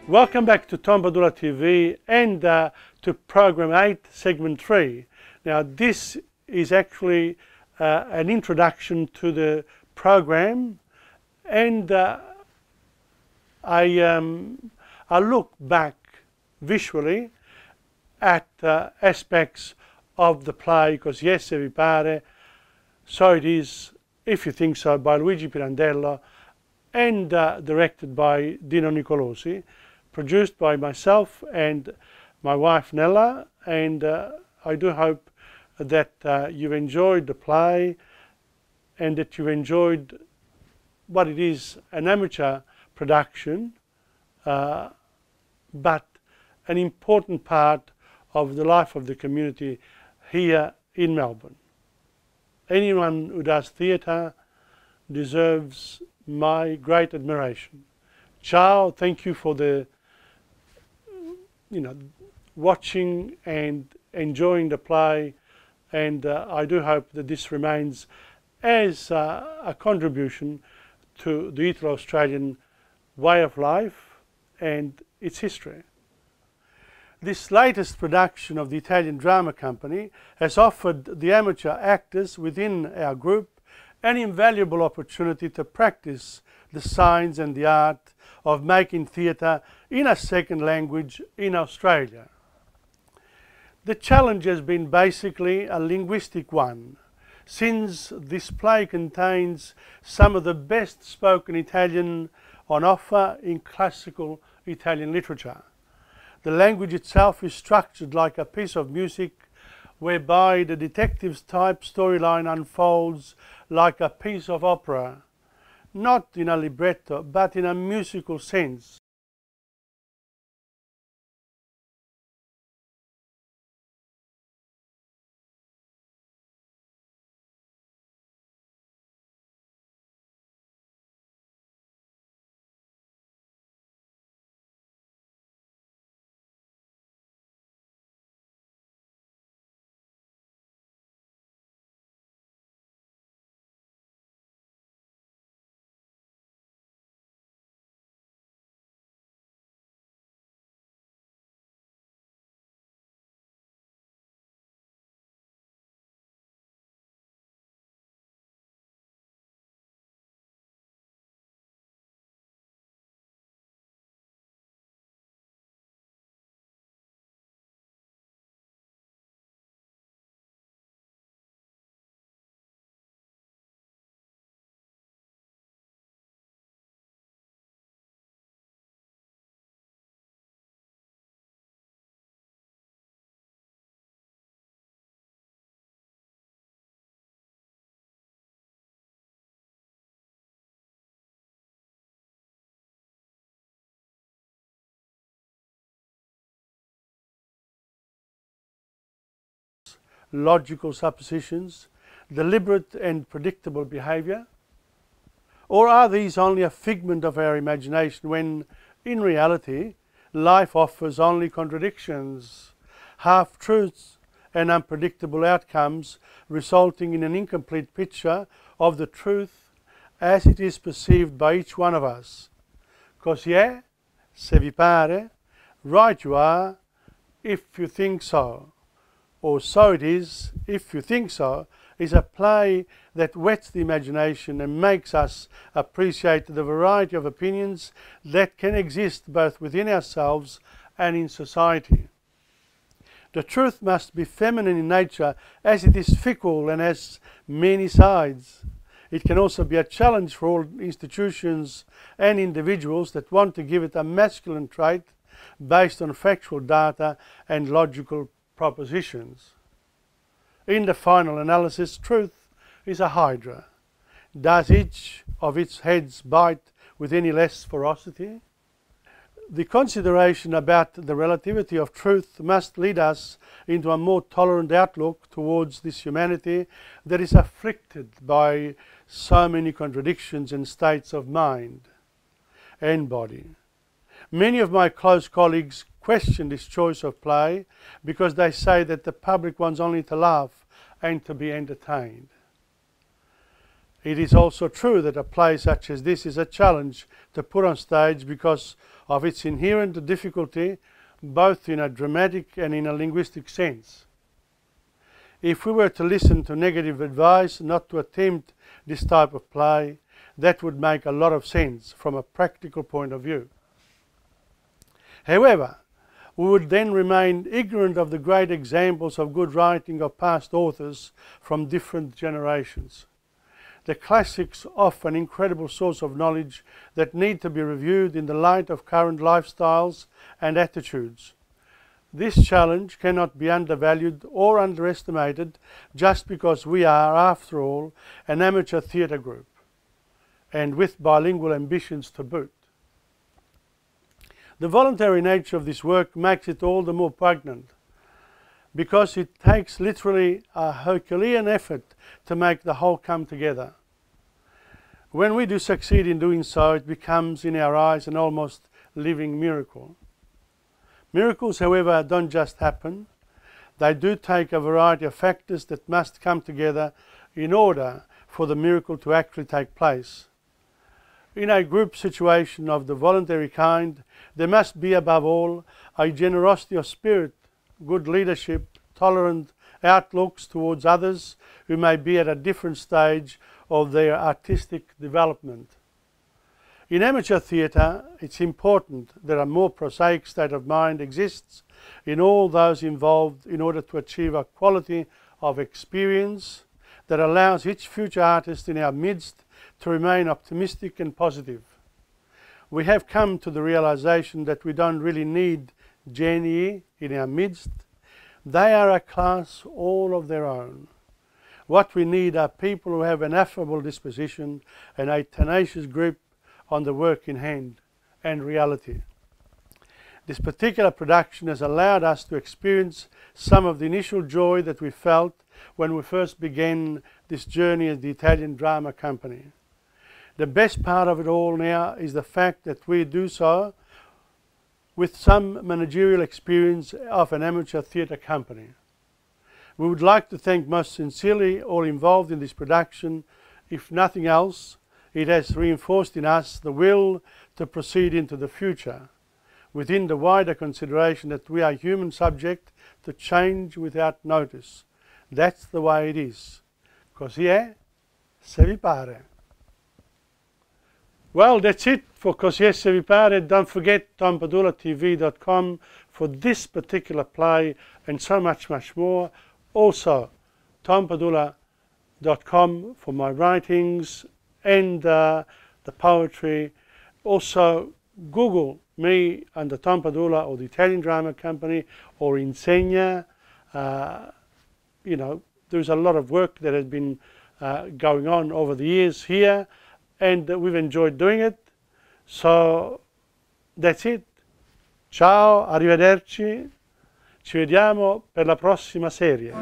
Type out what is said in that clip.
Welcome back to TomPadulaTV and to Program 8, Segment 3. Now this is actually an introduction to the program, and I look back visually at aspects of the play Cosi, pare, So It Is, If You Think So, by Luigi Pirandello, and directed by Dino Nicolosi, produced by myself and my wife Nella, and I do hope that you've enjoyed the play and that you've enjoyed what it is, an amateur production, but an important part of the life of the community here in Melbourne. Anyone who does theatre deserves my great admiration. Ciao, thank you for the watching and enjoying the play, and I do hope that this remains as a contribution to the Italo-Australian way of life and its history. This latest production of the Italian Drama Company has offered the amateur actors within our group an invaluable opportunity to practice the science and the art of making theatre in a second language in Australia. The challenge has been basically a linguistic one, since this play contains some of the best spoken Italian on offer in classical Italian literature. The language itself is structured like a piece of music, whereby the detective's type storyline unfolds like a piece of opera, not in a libretto, but in a musical sense. Logical suppositions, deliberate and predictable behaviour? Or are these only a figment of our imagination when, in reality, life offers only contradictions, half-truths and unpredictable outcomes, resulting in an incomplete picture of the truth as it is perceived by each one of us? Cosi è, se vi pare, right you are, if you think so. Or So It Is, If You Think So, is a play that whets the imagination and makes us appreciate the variety of opinions that can exist both within ourselves and in society. The truth must be feminine in nature, as it is fickle and has many sides. It can also be a challenge for all institutions and individuals that want to give it a masculine trait based on factual data and logical propositions. In the final analysis, truth is a hydra. Does each of its heads bite with any less ferocity? The consideration about the relativity of truth must lead us into a more tolerant outlook towards this humanity that is afflicted by so many contradictions and states of mind and body. Many of my close colleagues question this choice of play because they say that the public wants only to laugh and to be entertained. It is also true that a play such as this is a challenge to put on stage because of its inherent difficulty, both in a dramatic and in a linguistic sense. If we were to listen to negative advice not to attempt this type of play, that would make a lot of sense from a practical point of view. However, we would then remain ignorant of the great examples of good writing of past authors from different generations. The classics offer an incredible source of knowledge that need to be reviewed in the light of current lifestyles and attitudes. This challenge cannot be undervalued or underestimated just because we are, after all, an amateur theatre group, and with bilingual ambitions to boot. The voluntary nature of this work makes it all the more poignant, because it takes literally a Herculean effort to make the whole come together. When we do succeed in doing so, it becomes, in our eyes, an almost living miracle. Miracles, however, don't just happen. They do take a variety of factors that must come together in order for the miracle to actually take place. In a group situation of the voluntary kind, there must be, above all, a generosity of spirit, good leadership, tolerant outlooks towards others who may be at a different stage of their artistic development. In amateur theatre, it's important that a more prosaic state of mind exists in all those involved in order to achieve a quality of experience that allows each future artist in our midst to remain optimistic and positive. We have come to the realization that we don't really need genii in our midst. They are a class all of their own. What we need are people who have an affable disposition and a tenacious grip on the work in hand and reality. This particular production has allowed us to experience some of the initial joy that we felt when we first began this journey as the Italian Drama Company. The best part of it all now is the fact that we do so with some managerial experience of an amateur theatre company. We would like to thank most sincerely all involved in this production. If nothing else, it has reinforced in us the will to proceed into the future, within the wider consideration that we are human subject to change without notice. That's the way it is. Così è, se vi pare. Well, that's it for Cosi è, se vi pare. Don't forget TomPadulaTV.com for this particular play and so much, much more. Also, TomPadula.com for my writings and the poetry. Also, Google me under TomPadula or the Italian Drama Company or Insegna. You know, there's a lot of work that has been going on over the years here, and we've enjoyed doing it. So that's it. Ciao, arrivederci. Ci vediamo per la prossima serie.